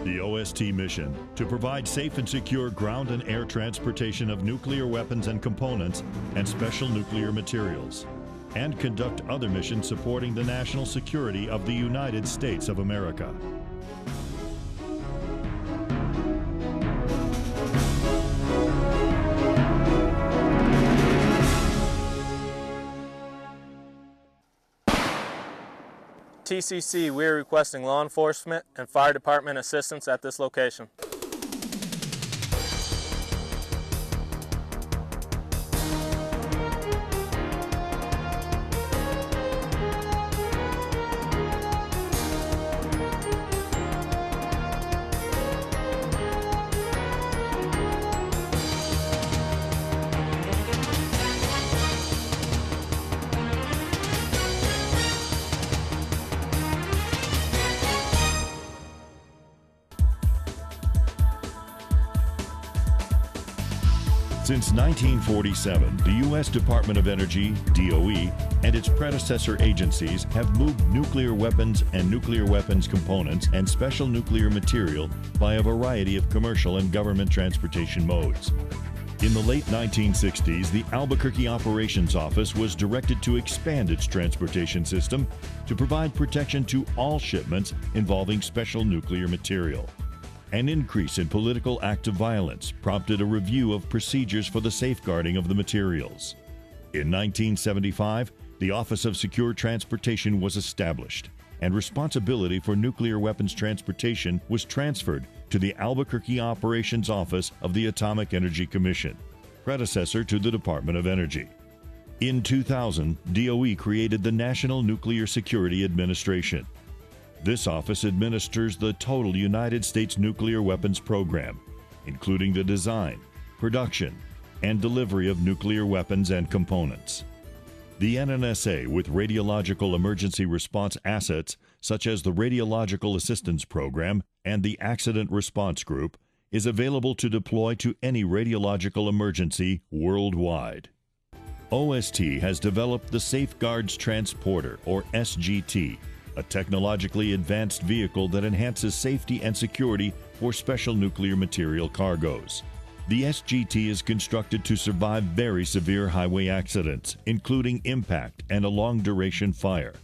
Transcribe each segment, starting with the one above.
The OST mission to provide safe and secure ground and air transportation of nuclear weapons and components and special nuclear materials, and conduct other missions supporting the national security of the United States of America. TCC, we are requesting law enforcement and fire department assistance at this location. Since 1947, the U.S. Department of Energy, DOE, and its predecessor agencies have moved nuclear weapons and nuclear weapons components and special nuclear material by a variety of commercial and government transportation modes. In the late 1960s, the Albuquerque Operations Office was directed to expand its transportation system to provide protection to all shipments involving special nuclear material. An increase in political acts of violence prompted a review of procedures for the safeguarding of the materials. In 1975, the Office of Secure Transportation was established, and responsibility for nuclear weapons transportation was transferred to the Albuquerque Operations Office of the Atomic Energy Commission, predecessor to the Department of Energy. In 2000, DOE created the National Nuclear Security Administration. This office administers the total United States nuclear weapons program, including the design, production, and delivery of nuclear weapons and components. The NNSA, with radiological emergency response assets such as the Radiological Assistance Program and the Accident Response Group, is available to deploy to any radiological emergency worldwide. OST has developed the Safeguards Transporter, or SGT, a technologically advanced vehicle that enhances safety and security for special nuclear material cargoes. The SGT is constructed to survive very severe highway accidents, including impact and a long-duration fire.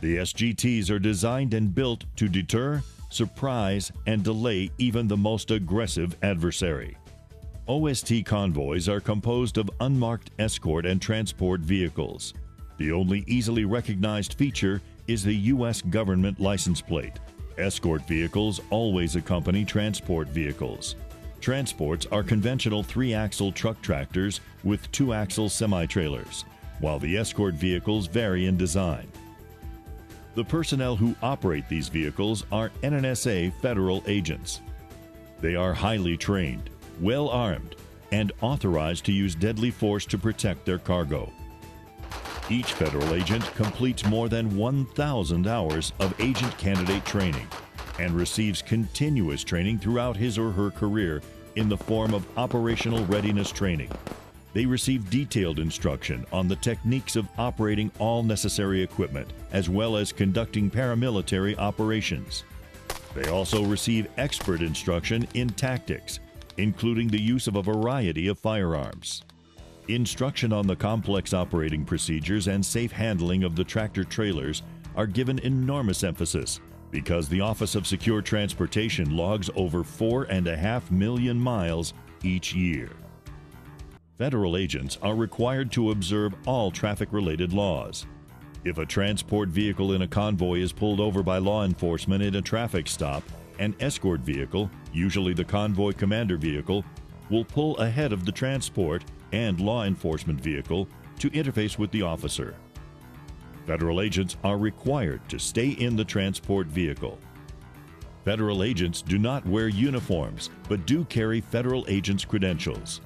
The SGTs are designed and built to deter, surprise, and delay even the most aggressive adversary. OST convoys are composed of unmarked escort and transport vehicles. The only easily recognized feature is the U.S. government license plate. Escort vehicles always accompany transport vehicles. Transports are conventional 3-axle truck tractors with 2-axle semi-trailers, while the escort vehicles vary in design. The personnel who operate these vehicles are NNSA federal agents. They are highly trained, well-armed, and authorized to use deadly force to protect their cargo. Each federal agent completes more than 1,000 hours of agent candidate training and receives continuous training throughout his or her career in the form of operational readiness training. They receive detailed instruction on the techniques of operating all necessary equipment, as well as conducting paramilitary operations. They also receive expert instruction in tactics, including the use of a variety of firearms. Instruction on the complex operating procedures and safe handling of the tractor trailers are given enormous emphasis because the Office of Secure Transportation logs over 4.5 million miles each year. Federal agents are required to observe all traffic-related laws. If a transport vehicle in a convoy is pulled over by law enforcement in a traffic stop, an escort vehicle, usually the convoy commander vehicle, will pull ahead of the transport and law enforcement vehicle to interface with the officer. Federal agents are required to stay in the transport vehicle. Federal agents do not wear uniforms, but do carry federal agents' credentials.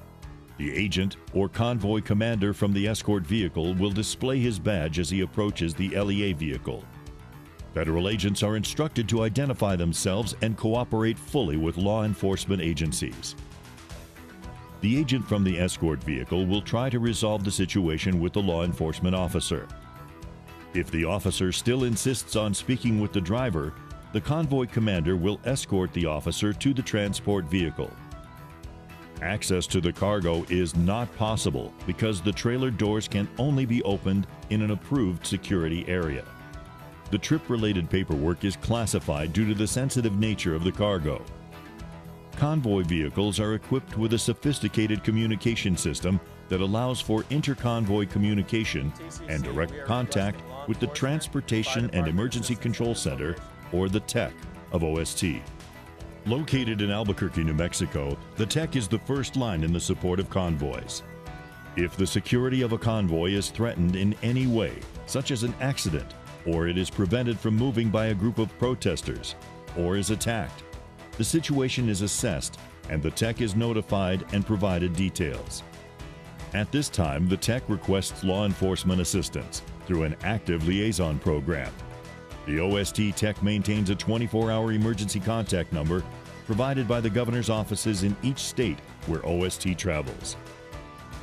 The agent or convoy commander from the escort vehicle will display his badge as he approaches the LEA vehicle. Federal agents are instructed to identify themselves and cooperate fully with law enforcement agencies. The agent from the escort vehicle will try to resolve the situation with the law enforcement officer. If the officer still insists on speaking with the driver, the convoy commander will escort the officer to the transport vehicle. Access to the cargo is not possible because the trailer doors can only be opened in an approved security area. The trip-related paperwork is classified due to the sensitive nature of the cargo. Convoy vehicles are equipped with a sophisticated communication system that allows for inter-convoy communication and direct contact with the Transportation and Emergency Control Center, or the TEC, of OST. Located in Albuquerque, New Mexico, the TEC is the first line in the support of convoys. If the security of a convoy is threatened in any way, such as an accident, or it is prevented from moving by a group of protesters, or is attacked, the situation is assessed and the TEC is notified and provided details. At this time, the TEC requests law enforcement assistance through an active liaison program. The OST TEC maintains a 24-hour emergency contact number provided by the governor's offices in each state where OST travels.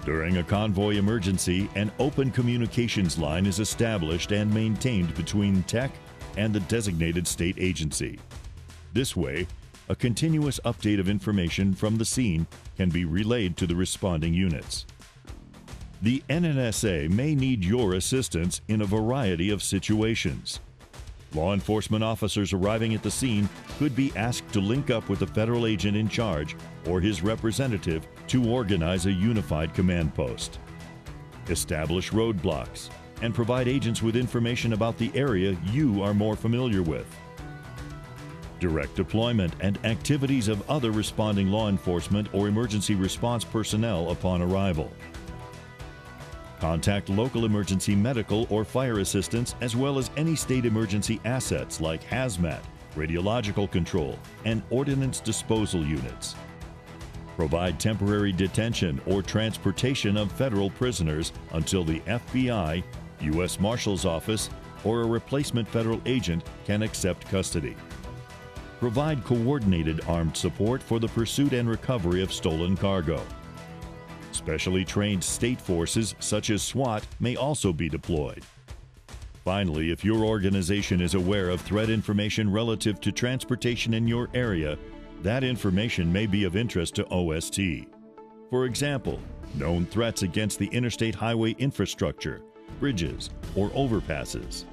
During a convoy emergency, an open communications line is established and maintained between TEC and the designated state agency. This way, a continuous update of information from the scene can be relayed to the responding units. The NNSA may need your assistance in a variety of situations. Law enforcement officers arriving at the scene could be asked to link up with the federal agent in charge or his representative to organize a unified command post, establish roadblocks, and provide agents with information about the area you are more familiar with. Direct deployment and activities of other responding law enforcement or emergency response personnel upon arrival. Contact local emergency medical or fire assistance as well as any state emergency assets like hazmat, radiological control, and ordnance disposal units. Provide temporary detention or transportation of federal prisoners until the FBI, U.S. Marshal's Office, or a replacement federal agent can accept custody. Provide coordinated armed support for the pursuit and recovery of stolen cargo. Specially trained state forces such as SWAT may also be deployed. Finally, if your organization is aware of threat information relative to transportation in your area, that information may be of interest to OST. For example, known threats against the interstate highway infrastructure, bridges, or overpasses.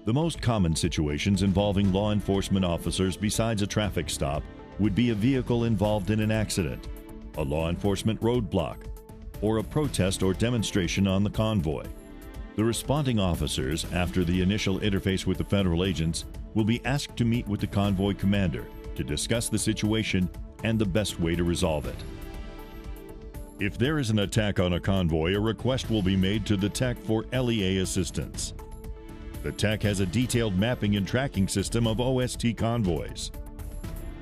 The most common situations involving law enforcement officers besides a traffic stop would be a vehicle involved in an accident, a law enforcement roadblock, or a protest or demonstration on the convoy. The responding officers, after the initial interface with the federal agents, will be asked to meet with the convoy commander to discuss the situation and the best way to resolve it. If there is an attack on a convoy, a request will be made to the TEC for LEA assistance. The TEC has a detailed mapping and tracking system of OST convoys.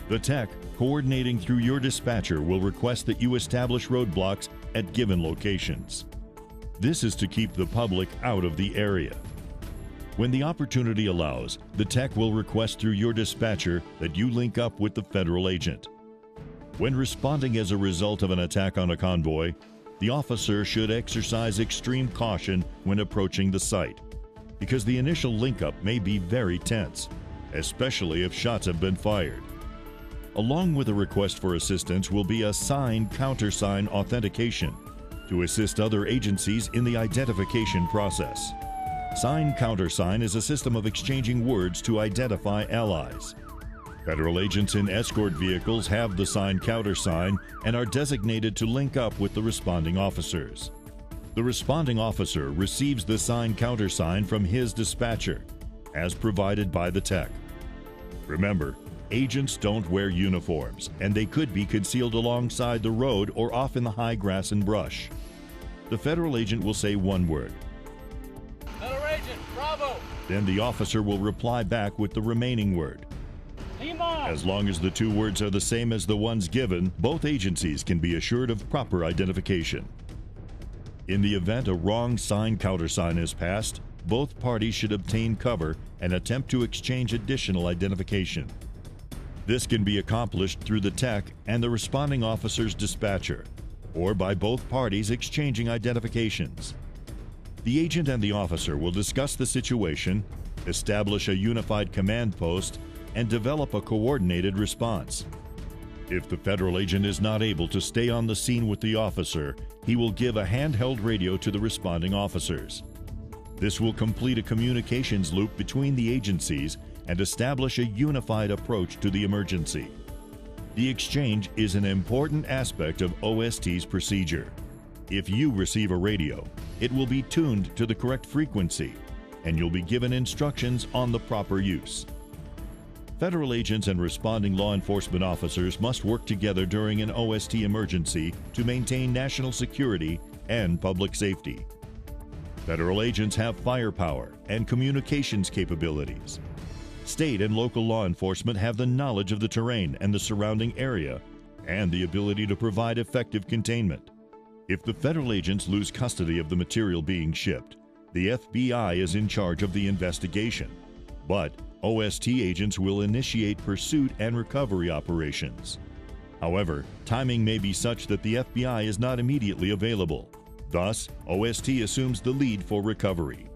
The TEC, coordinating through your dispatcher, will request that you establish roadblocks at given locations. This is to keep the public out of the area. When the opportunity allows, the TEC will request through your dispatcher that you link up with the federal agent. When responding as a result of an attack on a convoy, the officer should exercise extreme caution when approaching the site, because the initial link-up may be very tense, especially if shots have been fired. Along with a request for assistance will be a sign-countersign authentication to assist other agencies in the identification process. Sign-countersign is a system of exchanging words to identify allies. Federal agents in escort vehicles have the sign-countersign and are designated to link up with the responding officers. The responding officer receives the sign-countersign from his dispatcher, as provided by the TEC. Remember, agents don't wear uniforms, and they could be concealed alongside the road or off in the high grass and brush. The federal agent will say one word. Federal agent, Bravo! Then the officer will reply back with the remaining word. Team on! As long as the two words are the same as the ones given, both agencies can be assured of proper identification. In the event a wrong sign-countersign is passed, both parties should obtain cover and attempt to exchange additional identification. This can be accomplished through the TEC and the responding officer's dispatcher, or by both parties exchanging identifications. The agent and the officer will discuss the situation, establish a unified command post, and develop a coordinated response. If the federal agent is not able to stay on the scene with the officer, he will give a handheld radio to the responding officers. This will complete a communications loop between the agencies and establish a unified approach to the emergency. The exchange is an important aspect of OST's procedure. If you receive a radio, it will be tuned to the correct frequency, and you'll be given instructions on the proper use. Federal agents and responding law enforcement officers must work together during an OST emergency to maintain national security and public safety. Federal agents have firepower and communications capabilities. State and local law enforcement have the knowledge of the terrain and the surrounding area and the ability to provide effective containment. If the federal agents lose custody of the material being shipped, the FBI is in charge of the investigation, but OST agents will initiate pursuit and recovery operations. However, timing may be such that the FBI is not immediately available. Thus, OST assumes the lead for recovery.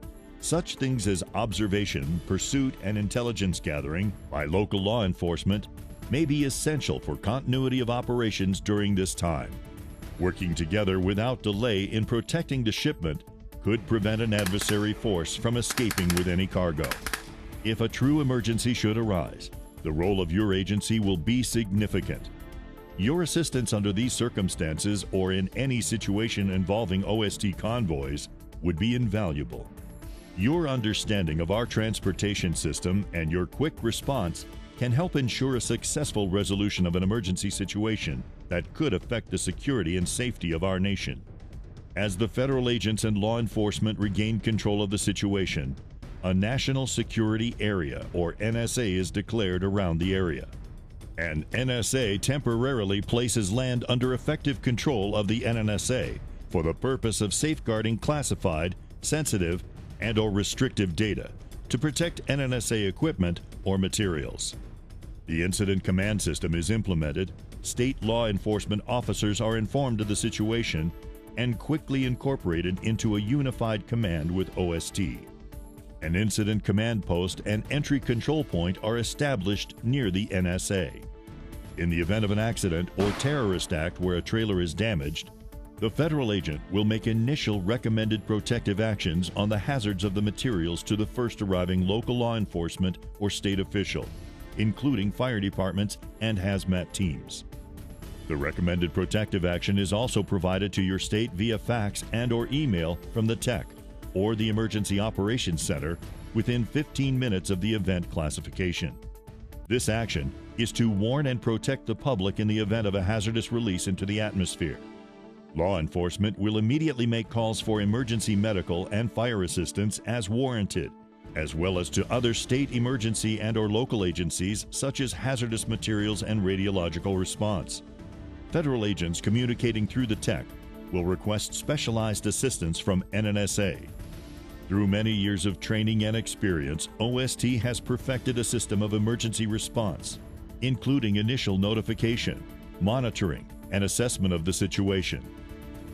Such things as observation, pursuit, and intelligence gathering by local law enforcement may be essential for continuity of operations during this time. Working together without delay in protecting the shipment could prevent an adversary force from escaping with any cargo. If a true emergency should arise, the role of your agency will be significant. Your assistance under these circumstances or in any situation involving OST convoys would be invaluable. Your understanding of our transportation system and your quick response can help ensure a successful resolution of an emergency situation that could affect the security and safety of our nation. As the federal agents and law enforcement regain control of the situation, a National Security Area, or NSA, is declared around the area. And NSA temporarily places land under effective control of the NNSA for the purpose of safeguarding classified, sensitive, and/or restrictive data to protect NNSA equipment or materials. The incident command system is implemented, state law enforcement officers are informed of the situation, and quickly incorporated into a unified command with OST. An incident command post and entry control point are established near the NSA. In the event of an accident or terrorist act where a trailer is damaged, the federal agent will make initial recommended protective actions on the hazards of the materials to the first arriving local law enforcement or state official, including fire departments and hazmat teams. The recommended protective action is also provided to your state via fax and/or email from the tech or the Emergency Operations Center within 15 minutes of the event classification. This action is to warn and protect the public in the event of a hazardous release into the atmosphere. Law enforcement will immediately make calls for emergency medical and fire assistance as warranted, as well as to other state emergency and/or local agencies such as hazardous materials and radiological response. Federal agents communicating through the tech will request specialized assistance from NNSA. Through many years of training and experience, OST has perfected a system of emergency response, including initial notification, monitoring, and assessment of the situation,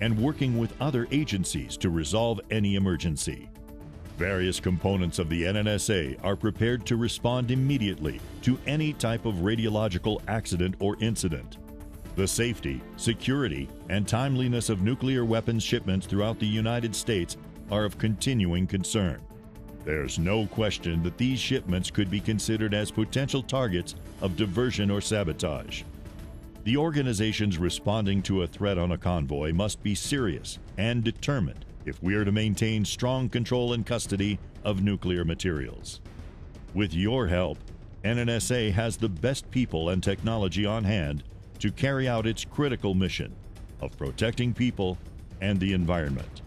and working with other agencies to resolve any emergency. Various components of the NNSA are prepared to respond immediately to any type of radiological accident or incident. The safety, security, and timeliness of nuclear weapons shipments throughout the United States are of continuing concern. There's no question that these shipments could be considered as potential targets of diversion or sabotage. The organizations responding to a threat on a convoy must be serious and determined if we are to maintain strong control and custody of nuclear materials. With your help, NNSA has the best people and technology on hand to carry out its critical mission of protecting people and the environment.